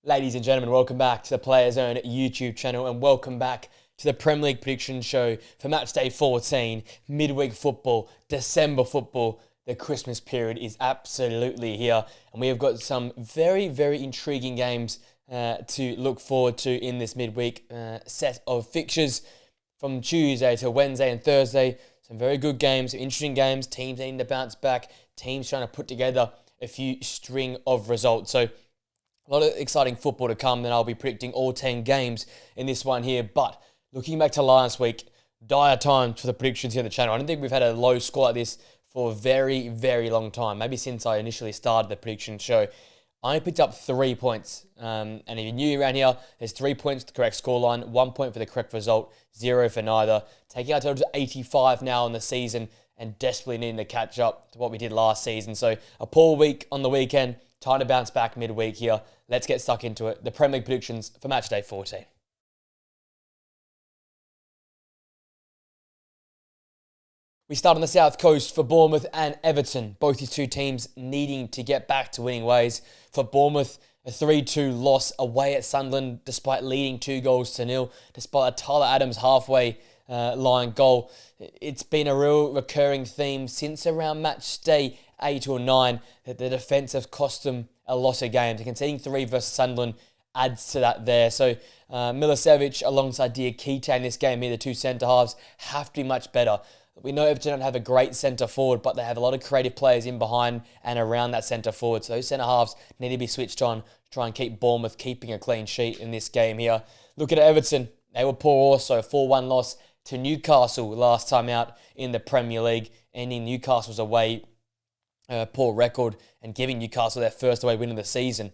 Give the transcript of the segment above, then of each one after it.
Ladies and gentlemen, welcome back to the Player Zone YouTube channel and welcome back to the Premier League prediction show for Matchday 14, midweek football, December football. The Christmas period is absolutely here and we have got some very, very intriguing games to look forward to in this midweek set of fixtures from Tuesday to Wednesday and Thursday. Some very good games, some interesting games, teams needing to bounce back, teams trying to put together a few string of results. So a lot of exciting football to come, and I'll be predicting all 10 games in this one here. But looking back to last week, dire times for the predictions here on the channel. I don't think we've had a low score like this for a very, very long time. Maybe since I initially started the prediction show. I picked up 3 points. And if you're new around here, there's 3 points for the correct scoreline, 1 point for the correct result, 0 for neither. Taking our total to 85 now on the season and desperately needing to catch up to what we did last season. So a poor week on the weekend. Time to bounce back midweek here. Let's get stuck into it. The Premier League predictions for Matchday 14. We start on the South Coast for Bournemouth and Everton. Both these two teams needing to get back to winning ways. For Bournemouth, a 3-2 loss away at Sunderland despite leading 2-0, despite a Tyler Adams halfway line goal. It's been a real recurring theme since around match day 8 or 9 that the defence have cost them a lot of games. And conceding 3 versus Sunderland adds to that there. So Milicevic alongside Diakite in this game here, the two centre-halves, have to be much better. We know Everton don't have a great centre-forward, but they have a lot of creative players in behind and around that centre-forward. So those centre-halves need to be switched on to try and keep Bournemouth keeping a clean sheet in this game here. Looking at Everton, they were poor also. 4-1 loss to Newcastle last time out in the Premier League, ending Newcastle's away poor record and giving Newcastle their first away win of the season.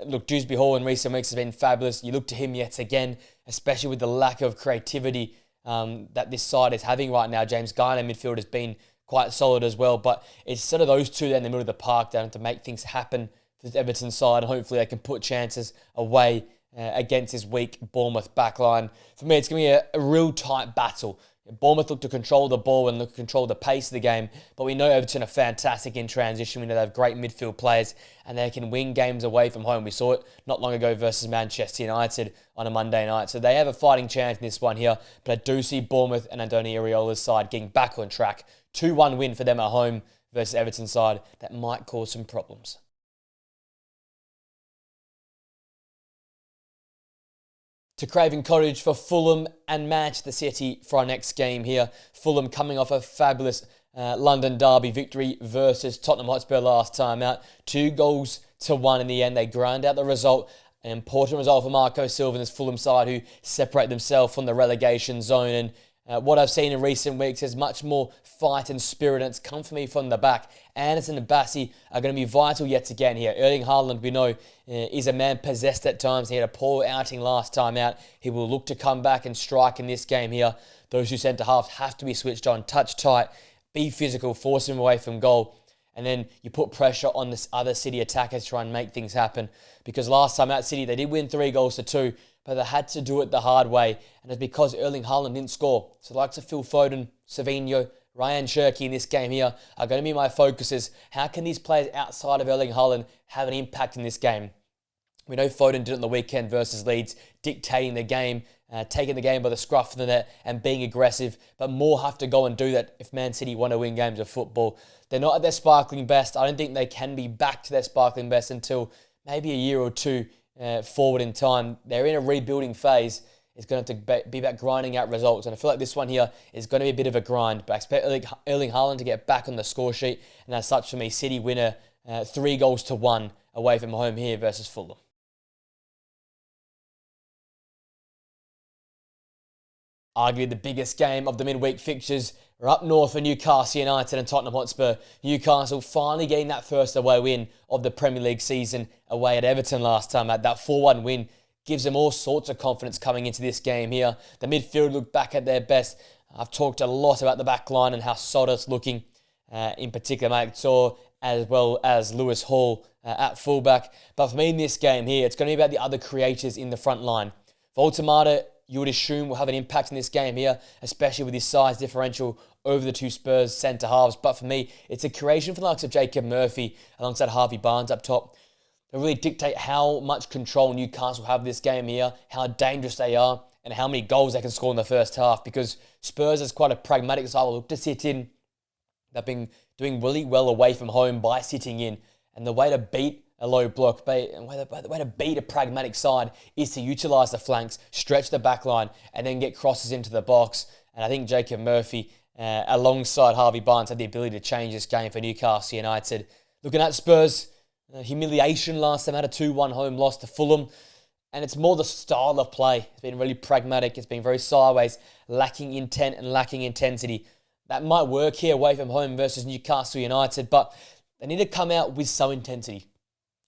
Look, Dewsbury Hall in recent weeks has been fabulous. You look to him yet again, especially with the lack of creativity that this side is having right now. James Garner in midfield has been quite solid as well, but it's sort of those two there in the middle of the park down to make things happen for the Everton side. Hopefully they can put chances away against this weak Bournemouth backline. For me, it's going to be a real tight battle. Bournemouth look to control the ball and look to control the pace of the game, but we know Everton are fantastic in transition. We know they have great midfield players and they can win games away from home. We saw it not long ago versus Manchester United on a Monday night. So they have a fighting chance in this one here, but I do see Bournemouth and Andoni Iraola's side getting back on track. 2-1 win for them at home versus Everton side that might cause some problems. To Craven Cottage for Fulham and Manchester City for our next game here. Fulham coming off a fabulous London derby victory versus Tottenham Hotspur last time out. 2-1 in the end. They grind out the result. An important result for Marco Silva and his Fulham side who separate themselves from the relegation zone. And what I've seen in recent weeks is much more fight and spirit, and it's come for me from the back. Anderson and Bassi are going to be vital yet again here. Erling Haaland, we know, is a man possessed at times. He had a poor outing last time out. He will look to come back and strike in this game here. Those two centre-halves have to be switched on, touch tight, be physical, force him away from goal. And then you put pressure on this other City attackers to try and make things happen. Because last time out, City, they did win 3-2, but they had to do it the hard way. And it's because Erling Haaland didn't score. So the likes of Phil Foden, Savinho, Ryan Cherki in this game here are going to be my focuses. How can these players outside of Erling Haaland have an impact in this game? We know Foden did it on the weekend versus Leeds, dictating the game, taking the game by the scruff of the net and being aggressive. But more have to go and do that if Man City want to win games of football. They're not at their sparkling best. I don't think they can be back to their sparkling best until maybe a year or two forward in time. They're in a rebuilding phase. It's going to have to be about grinding out results. And I feel like this one here is going to be a bit of a grind. But I expect Erling Haaland to get back on the score sheet. And as such, for me, City winner 3-1 away from home here versus Fulham. Arguably the biggest game of the midweek fixtures are up north for Newcastle United and Tottenham Hotspur. Newcastle finally getting that first away win of the Premier League season away at Everton last time. That 4-1 win gives them all sorts of confidence coming into this game here. The midfield look back at their best. I've talked a lot about the back line and how solid it's looking, in particular Mike Tor as well as Lewis Hall at fullback. But for me in this game here, it's going to be about the other creators in the front line. Voltemata, you would assume, will have an impact in this game here, especially with his size differential over the two Spurs centre-halves. But for me, it's a creation for the likes of Jacob Murphy alongside Harvey Barnes up top. It'll really dictate how much control Newcastle have this game here, how dangerous they are, and how many goals they can score in the first half, because Spurs is quite a pragmatic side. Will look to sit in. They've been doing really well away from home by sitting in, and the way to beat a low block, the way to beat a pragmatic side is to utilise the flanks, stretch the back line, and then get crosses into the box. And I think Jacob Murphy, alongside Harvey Barnes, had the ability to change this game for Newcastle United. Looking at Spurs, humiliation last time, had a 2-1 home loss to Fulham. And it's more the style of play. It's been really pragmatic. It's been very sideways, lacking intent and lacking intensity. That might work here away from home versus Newcastle United, but they need to come out with some intensity,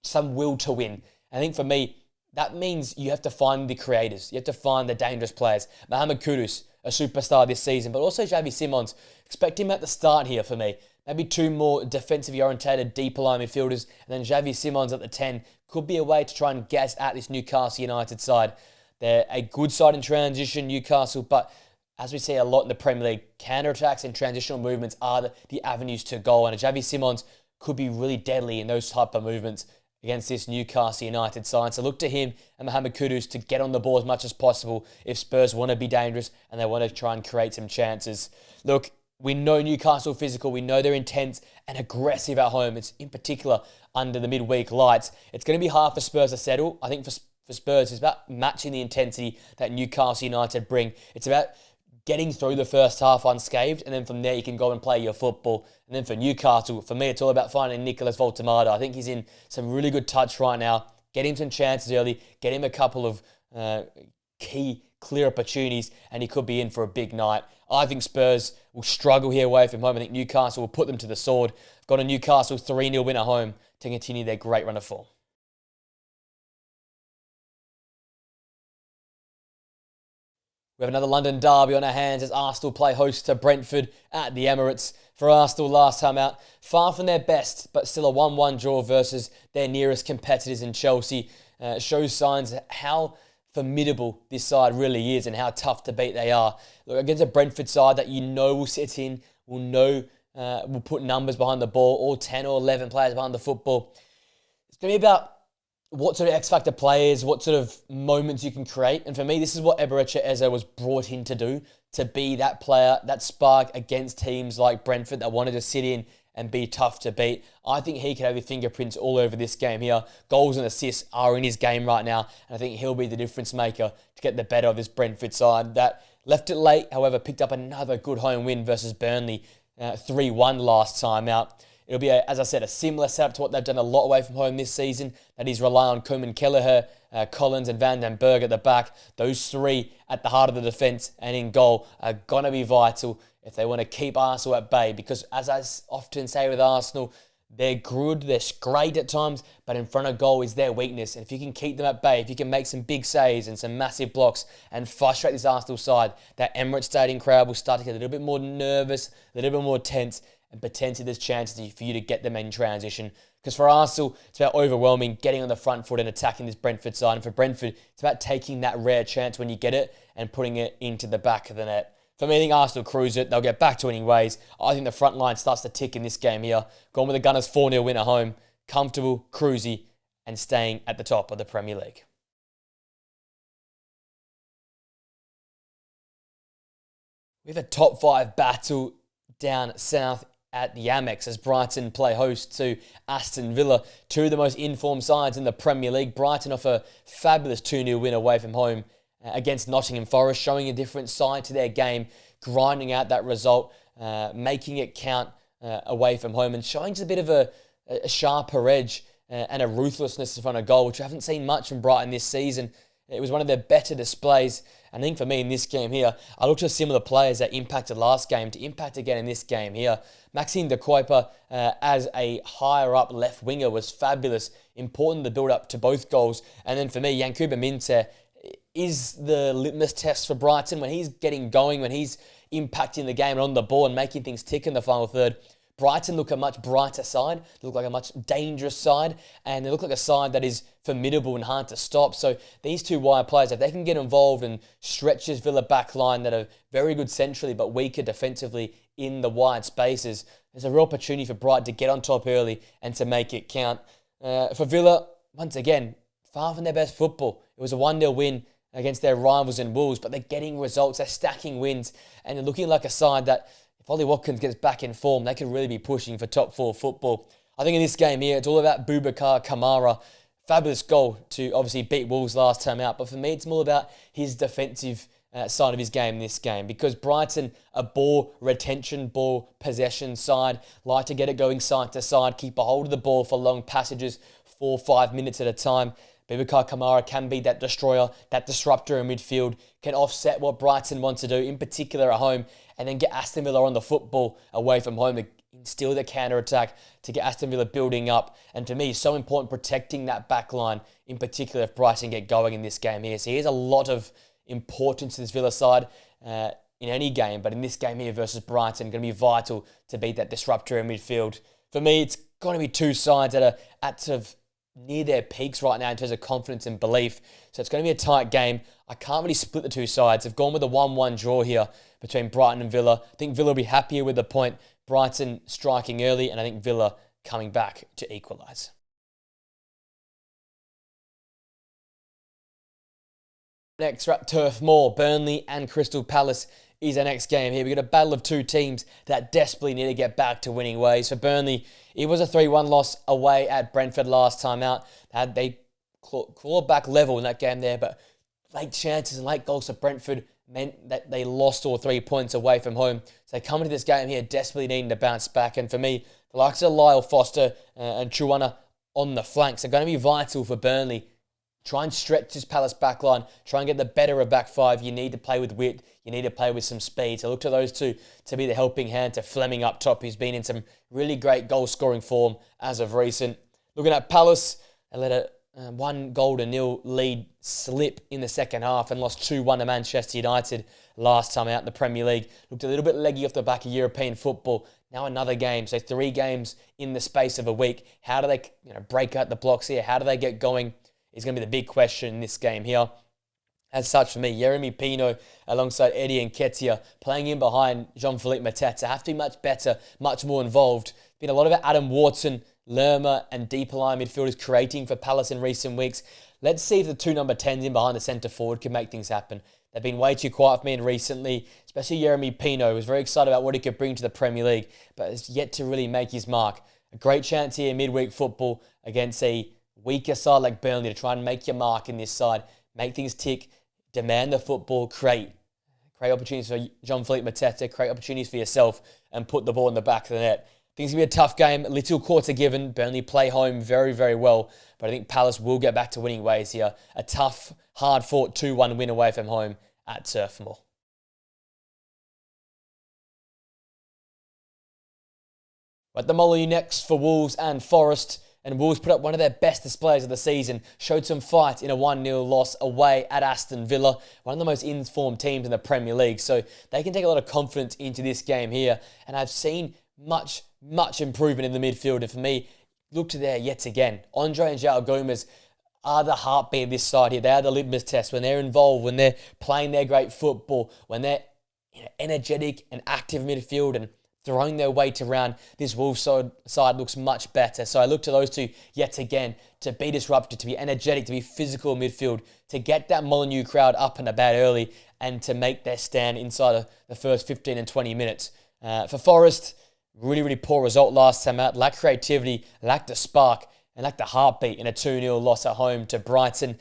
some will to win. I think for me, that means you have to find the creators. You have to find the dangerous players. Mohamed Kudus, a superstar this season, but also Xavi Simons. Expect him at the start here for me. Maybe two more defensively orientated, deeper line midfielders, and then Xavi Simons at the 10 could be a way to try and get at this Newcastle United side. They're a good side in transition, Newcastle, but as we see a lot in the Premier League, counter-attacks and transitional movements are the avenues to goal, and Xavi Simons could be really deadly in those type of movements against this Newcastle United side. So look to him and Mohamed Kudus to get on the ball as much as possible if Spurs want to be dangerous and they want to try and create some chances. Look, we know Newcastle physical. We know they're intense and aggressive at home. It's in particular under the midweek lights. It's going to be hard for Spurs to settle. I think for Spurs, it's about matching the intensity that Newcastle United bring. It's about getting through the first half unscathed, and then from there you can go and play your football. And then for Newcastle, for me, it's all about finding Nicolas Voltemada. I think he's in some really good touch right now. Get him some chances early. Get him a couple of key, clear opportunities, and he could be in for a big night. I think Spurs will struggle here away from home. I think Newcastle will put them to the sword. Got a Newcastle 3-0 win at home to continue their great run of form. We have another London derby on our hands as Arsenal play host to Brentford at the Emirates. For Arsenal last time out, far from their best, but still a 1-1 draw versus their nearest competitors in Chelsea. Shows signs how formidable this side really is and how tough to beat they are. Look, against a Brentford side that you know will sit in, will put numbers behind the ball, all 10 or 11 players behind the football. It's going to be about what sort of X-factor players, what sort of moments you can create. And for me, this is what Eberechi Eze was brought in to do, to be that player, that spark against teams like Brentford that wanted to sit in and be tough to beat. I think he can have his fingerprints all over this game here. Goals and assists are in his game right now, and I think he'll be the difference maker to get the better of this Brentford side that left it late, however, picked up another good home win versus Burnley, 3-1 last time out. It'll be, as I said, a similar setup to what they've done a lot away from home this season. That is rely on Koeman Kelleher, Collins and Van den Berg at the back. Those three at the heart of the defence and in goal are going to be vital if they want to keep Arsenal at bay. Because as I often say with Arsenal, they're good, they're great at times, but in front of goal is their weakness. And if you can keep them at bay, if you can make some big saves and some massive blocks and frustrate this Arsenal side, that Emirates Stadium crowd will start to get a little bit more nervous, a little bit more tense, and potentially there's chances for you to get them in transition. Because for Arsenal, it's about overwhelming, getting on the front foot and attacking this Brentford side. And for Brentford, it's about taking that rare chance when you get it and putting it into the back of the net. For me, I think Arsenal cruise it. They'll get back to winning ways. I think the front line starts to tick in this game here. Going with the Gunners 4-0 win at home. Comfortable, cruisy, and staying at the top of the Premier League. We have a top 5 battle down south at the Amex as Brighton play host to Aston Villa, two of the most informed sides in the Premier League. Brighton off a fabulous 2-0 win away from home against Nottingham Forest, showing a different side to their game, grinding out that result, making it count away from home, and showing just a bit of a sharper edge and a ruthlessness in front of goal, which we haven't seen much from Brighton this season. It was one of their better displays. And I think for me in this game here, I looked at similar players that impacted last game to impact again in this game here. Maxime de Kuyper as a higher up left winger was fabulous. Important the build up to both goals. And then for me, Yankuba Minteh is the litmus test for Brighton. When he's getting going, when he's impacting the game and on the ball and making things tick in the final third, Brighton look a much brighter side. They look like a much dangerous side, and they look like a side that is formidable and hard to stop. So these two wide players, if they can get involved and stretch this Villa back line that are very good centrally but weaker defensively in the wide spaces, there's a real opportunity for Brighton to get on top early and to make it count. For Villa, once again, far from their best football. It was a 1-0 win against their rivals in Wolves, but they're getting results, they're stacking wins, and they're looking like a side that, if Ollie Watkins gets back in form, they could really be pushing for top 4 football. I think in this game here, it's all about Boubacar Kamara. Fabulous goal to obviously beat Wolves last time out, but for me, it's more about his defensive side of his game in this game, because Brighton, a ball retention, ball possession side, like to get it going side to side, keep a hold of the ball for long passages, 4 or 5 minutes at a time. Boubacar Kamara can be that destroyer, that disruptor in midfield, can offset what Brighton want to do, in particular at home, and then get Aston Villa on the football away from home to instill the counter-attack, to get Aston Villa building up. And for me, so important protecting that back line, in particular if Brighton get going in this game here. So here's a lot of importance to this Villa side in any game, but in this game here versus Brighton, going to be vital to beat that disruptor in midfield. For me, it's going to be two sides that are at sort of near their peaks right now in terms of confidence and belief. So it's going to be a tight game. I can't really split the two sides. I've gone with a 1-1 draw here between Brighton and Villa. I think Villa will be happier with the point. Brighton striking early, and I think Villa coming back to equalise. Next, we're at Turf Moor. Burnley and Crystal Palace is our next game here. We've got a battle of two teams that desperately need to get back to winning ways. For Burnley, it was a 3-1 loss away at Brentford last time out. They clawed back level in that game there, but late chances and late goals for Brentford meant that they lost all 3 points away from home. So they come into this game here desperately needing to bounce back. And for me, the likes of Lyle Foster and Chuana on the flanks are going to be vital for Burnley. Try and stretch this Palace backline. Try and get the better of back five. You need to play with wit. You need to play with some speed. So look to those two to be the helping hand to Fleming up top, who's been in some really great goal-scoring form as of recent. Looking at Palace, they let a 1-0 lead slip in the second half and lost 2-1 to Manchester United last time out in the Premier League. Looked a little bit leggy off the back of European football. Now another game. So 3 games in the space of a week. How do they break out the blocks here? How do they get going? Is going to be the big question in this game here. As such, for me, Yeremy Pino alongside Eddie Nketiah playing in behind Jean-Philippe Mateta have to be much better, much more involved. Been a lot of it Adam Wharton, Lerma and deeper line midfielders creating for Palace in recent weeks. Let's see if the 2 number 10s in behind the centre forward can make things happen. They've been way too quiet for me recently, especially Yeremy Pino, who was very excited about what he could bring to the Premier League, but has yet to really make his mark. A great chance here in midweek football against a weaker side like Burnley to try and make your mark in this side, make things tick, demand the football, create opportunities for Jean-Philippe Mateta, create opportunities for yourself, and put the ball in the back of the net. I think it's going to be a tough game. Little quarter given. Burnley play home very, very well, but I think Palace will get back to winning ways here. A tough, hard-fought 2-1 win away from home at Turf Moor. At the Molyneux next for Wolves and Forest. And Wolves put up one of their best displays of the season, showed some fight in a 1-0 loss away at Aston Villa, one of the most informed teams in the Premier League. So they can take a lot of confidence into this game here. And I've seen much improvement in the midfield. And for me, look to there yet again. Andre and João Gomes are the heartbeat of this side here. They are the litmus test. When they're involved, when they're playing their great football, when they're energetic and active midfield and throwing their weight around, this Wolves side looks much better. So I look to those two yet again to be disrupted, to be energetic, to be physical midfield, to get that Molyneux crowd up and about early and to make their stand inside of the first 15 and 20 minutes. For Forest, really poor result last time out. Lacked creativity, lacked a spark, and lacked a heartbeat in a 2-0 loss at home to Brighton.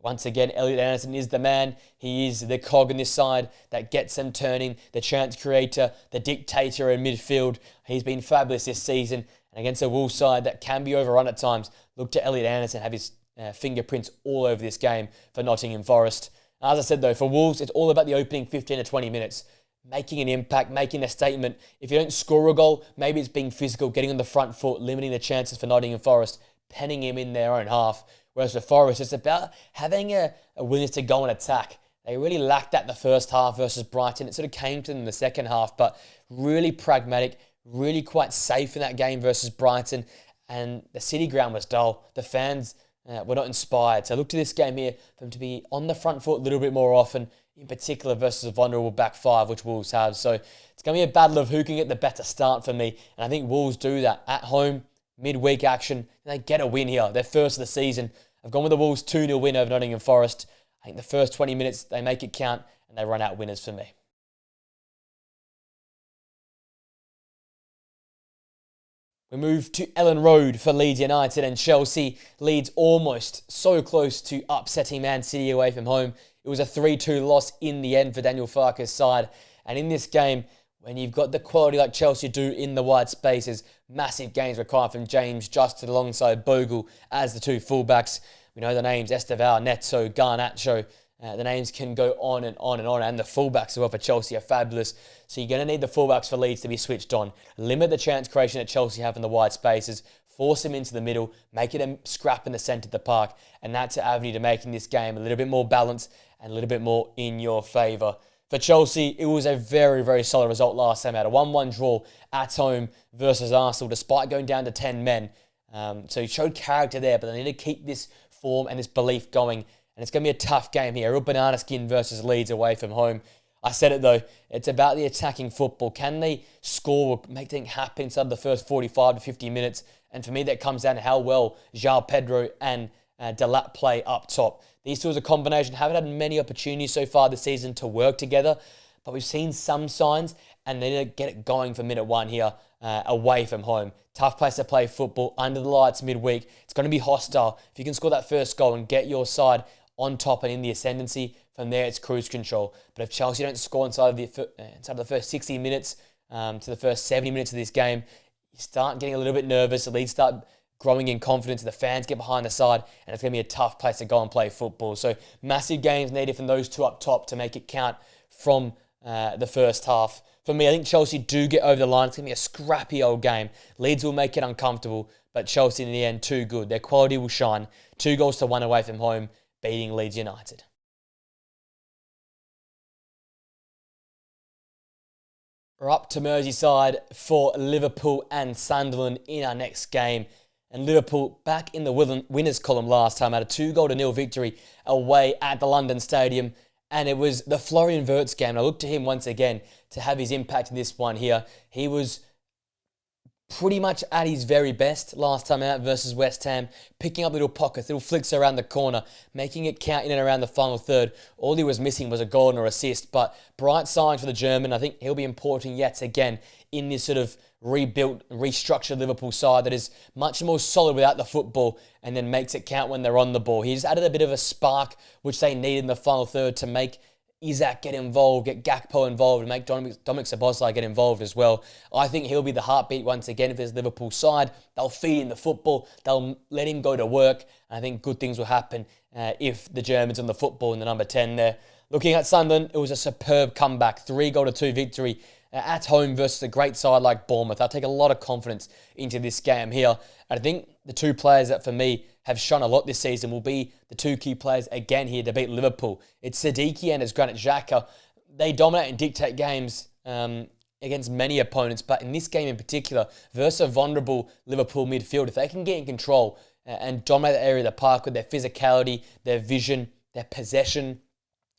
Once again, Elliot Anderson is the man. He is the cog in this side that gets them turning, the chance creator, the dictator in midfield. He's been fabulous this season. And against a Wolves side that can be overrun at times, look to Elliot Anderson have his fingerprints all over this game for Nottingham Forest. As I said though, for Wolves, it's all about the opening 15 to 20 minutes. Making an impact, making a statement. If you don't score a goal, maybe it's being physical, getting on the front foot, limiting the chances for Nottingham Forest, penning him in their own half. Whereas for Forest, it's about having a willingness to go and attack. They really lacked that in the first half versus Brighton. It sort of came to them in the second half, but really pragmatic, really quite safe in that game versus Brighton. And the City ground was dull. The fans were not inspired. So look to this game here for them to be on the front foot a little bit more often, in particular versus a vulnerable back five, which Wolves have. So it's going to be a battle of who can get the better start for me. And I think Wolves do that at home. midweek action. They get a win here. They're first of the season. I've gone with the Wolves 2-0 win over Nottingham Forest. I think the first 20 minutes, they make it count and they run out winners for me. We move to Ellen Road for Leeds United and Chelsea. Leeds almost so close to upsetting Man City away from home. It was a 3-2 loss in the end for Daniel Farke's side. And in this game, when you've got the quality like Chelsea do in the wide spaces, massive gains required from James Justin alongside Bogle as the two fullbacks. We know the names Esteval, Neto, Garnacho. The names can go on and on and on. And the fullbacks as well for Chelsea are fabulous. So you're going to need the fullbacks for Leeds to be switched on. Limit the chance creation that Chelsea have in the wide spaces. Force them into the middle. Make it a scrap in the centre of the park. And that's an avenue to making this game a little bit more balanced and a little bit more in your favour. For Chelsea, it was a very, very solid result last time out. A 1-1 draw at home versus Arsenal, despite going down to 10 men. So he showed character there, but they need to keep this form and this belief going. And it's going to be a tough game here. A real banana skin versus Leeds away from home. I said it though, it's about the attacking football. Can they score or make things happen inside the first 45 to 50 minutes? And for me, that comes down to how well João Pedro and Delap play up top. These two as a combination haven't had many opportunities so far this season to work together, but we've seen some signs and they need to get it going for minute one here away from home. Tough place to play football under the lights midweek. It's going to be hostile. If you can score that first goal and get your side on top and in the ascendancy, from there it's cruise control. But if Chelsea don't score inside of the first 60 minutes to the first 70 minutes of this game, you start getting a little bit nervous. The Leeds start growing in confidence. The fans get behind the side, and it's going to be a tough place to go and play football. So massive games needed from those two up top to make it count from the first half. For me, I think Chelsea do get over the line. It's going to be a scrappy old game. Leeds will make it uncomfortable, but Chelsea in the end, too good. Their quality will shine. 2-1 away from home, beating Leeds United. We're up to Merseyside for Liverpool and Sunderland in our next game. And Liverpool back in the winners column last time had a 2-0 victory away at the London Stadium. And it was the Florian Wirtz game. And I look to him once again to have his impact in this one here. He was pretty much at his very best last time out versus West Ham, picking up little pockets, little flicks around the corner, making it count in and around the final third. All he was missing was a goal or assist, but bright signs for the German. I think he'll be important yet again in this sort of rebuilt, restructured Liverpool side that is much more solid without the football and then makes it count when they're on the ball. He's added a bit of a spark, which they needed in the final third to make Isak get involved, get Gakpo involved, and make Dominic Szoboszlai get involved as well. I think he'll be the heartbeat once again of this Liverpool side. They'll feed in the football. They'll let him go to work. And I think good things will happen if the Germans on the football in the number 10 there. Looking at Sunderland, it was a superb comeback. 3-2 victory at home versus a great side like Bournemouth. I'll take a lot of confidence into this game here. And I think the two players that for me have shone a lot this season will be the two key players again here to beat Liverpool. It's Sadiki and it's Granit Xhaka. They dominate and dictate games against many opponents, but in this game in particular, versus a vulnerable Liverpool midfield, if they can get in control and dominate the area of the park with their physicality, their vision, their possession,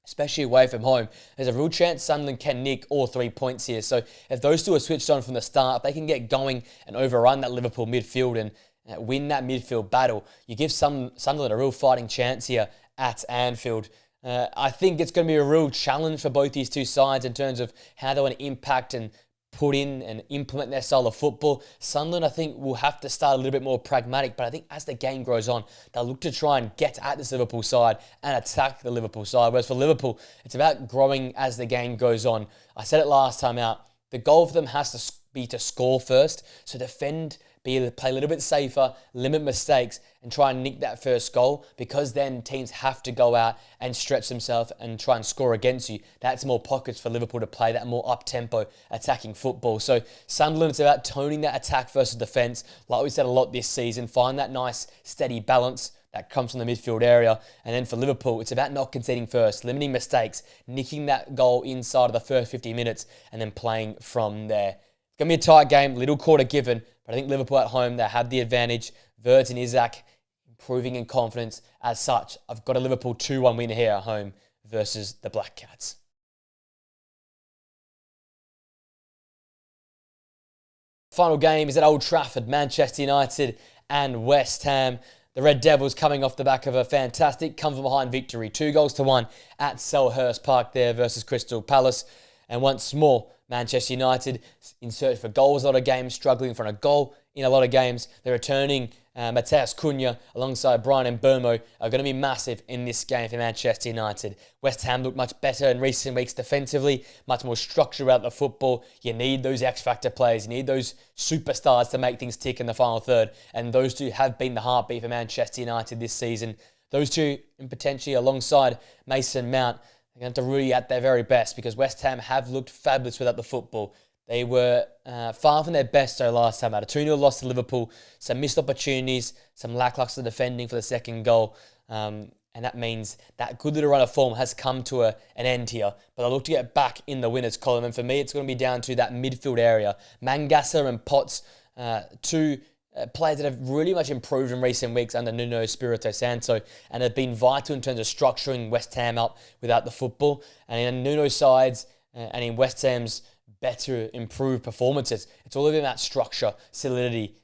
especially away from home, there's a real chance Sunderland can nick all 3 points here. So if those two are switched on from the start, if they can get going and overrun that Liverpool midfield and win that midfield battle, you give Sunderland a real fighting chance here at Anfield. I think it's going to be a real challenge for both these two sides in terms of how they want to impact and put in and implement their style of football. Sunderland, I think, will have to start a little bit more pragmatic, but I think as the game grows on, they'll look to try and get at this Liverpool side and attack the Liverpool side. Whereas for Liverpool, it's about growing as the game goes on. I said it last time out, the goal for them has to be to score first, so defend, be able to play a little bit safer, limit mistakes, and try and nick that first goal, because then teams have to go out and stretch themselves and try and score against you. That's more pockets for Liverpool to play that more up-tempo attacking football. So Sunderland, it's about toning that attack versus defence. Like we said a lot this season, find that nice steady balance that comes from the midfield area. And then for Liverpool, it's about not conceding first, limiting mistakes, nicking that goal inside of the first 50 minutes, and then playing from there. It's going to be a tight game, little quarter given, but I think Liverpool at home, they have the advantage. Wirtz and Isak improving in confidence. As such, I've got a Liverpool 2-1 win here at home versus the Black Cats. Final game is at Old Trafford, Manchester United and West Ham. The Red Devils coming off the back of a fantastic come-from-behind victory. 2-1 at Selhurst Park there versus Crystal Palace. And once more, Manchester United in search for goals. A lot of games struggling for a goal in a lot of games. They're returning Matheus Cunha alongside Brian Mbeumo are going to be massive in this game for Manchester United. West Ham looked much better in recent weeks defensively, much more structure about the football. You need those X-factor players. You need those superstars to make things tick in the final third. And those two have been the heartbeat for Manchester United this season. Those two, and potentially alongside Mason Mount, they're going to have to really at their very best because West Ham have looked fabulous without the football. They were far from their best though last time. Had a 2-0 loss to Liverpool, some missed opportunities, some lacklustre defending for the second goal. And that means that good little run of form has come to an end here. But I look to get back in the winners column. And for me, it's going to be down to that midfield area. Mangasa and Potts, two players that have really much improved in recent weeks under Nuno Espirito Santo and have been vital in terms of structuring West Ham up without the football. And in Nuno's sides and in West Ham's better, improved performances, it's all about that structure, solidity,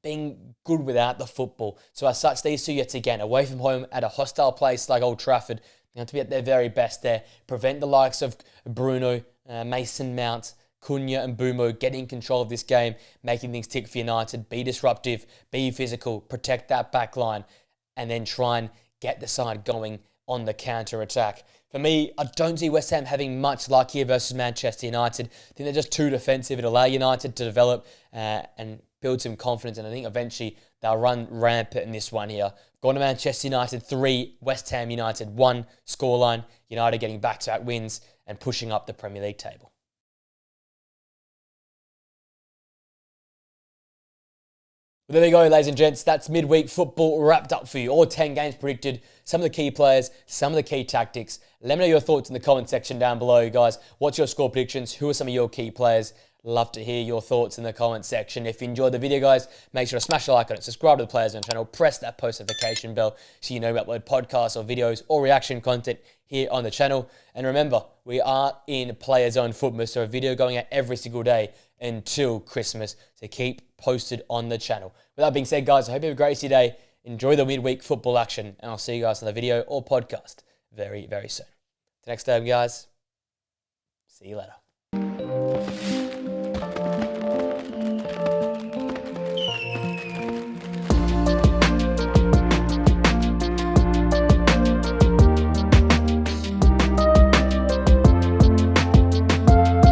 being good without the football. So as such, these two yet again, away from home at a hostile place like Old Trafford, they have to be at their very best there, prevent the likes of Bruno, Mason Mount, Cunha and Mbeumo getting control of this game, making things tick for United, be disruptive, be physical, protect that back line, and then try and get the side going on the counter-attack. For me, I don't see West Ham having much luck here versus Manchester United. I think they're just too defensive. It'll allow United to develop and build some confidence, and I think eventually they'll run rampant in this one here. Going to Manchester United 3, West Ham United 1 scoreline. United getting back-to-back wins and pushing up the Premier League table. Well, there we go, ladies and gents. That's midweek football wrapped up for you. All 10 games predicted, some of the key players, some of the key tactics. Let me know your thoughts in the comment section down below, guys. What's your score predictions? Who are some of your key players? Love to hear your thoughts in the comment section. If you enjoyed the video, guys, make sure to smash the like on it, subscribe to the Players on the channel, press that post notification bell so you know we upload podcasts or videos or reaction content here on the channel. And remember, we are in Player Zone Football, so a video going out every single day until Christmas. So keep posted on the channel. With that being said, guys, I hope you have a great day. Enjoy the midweek football action, and I'll see you guys on the video or podcast very, very soon. Till next time, guys. See you later.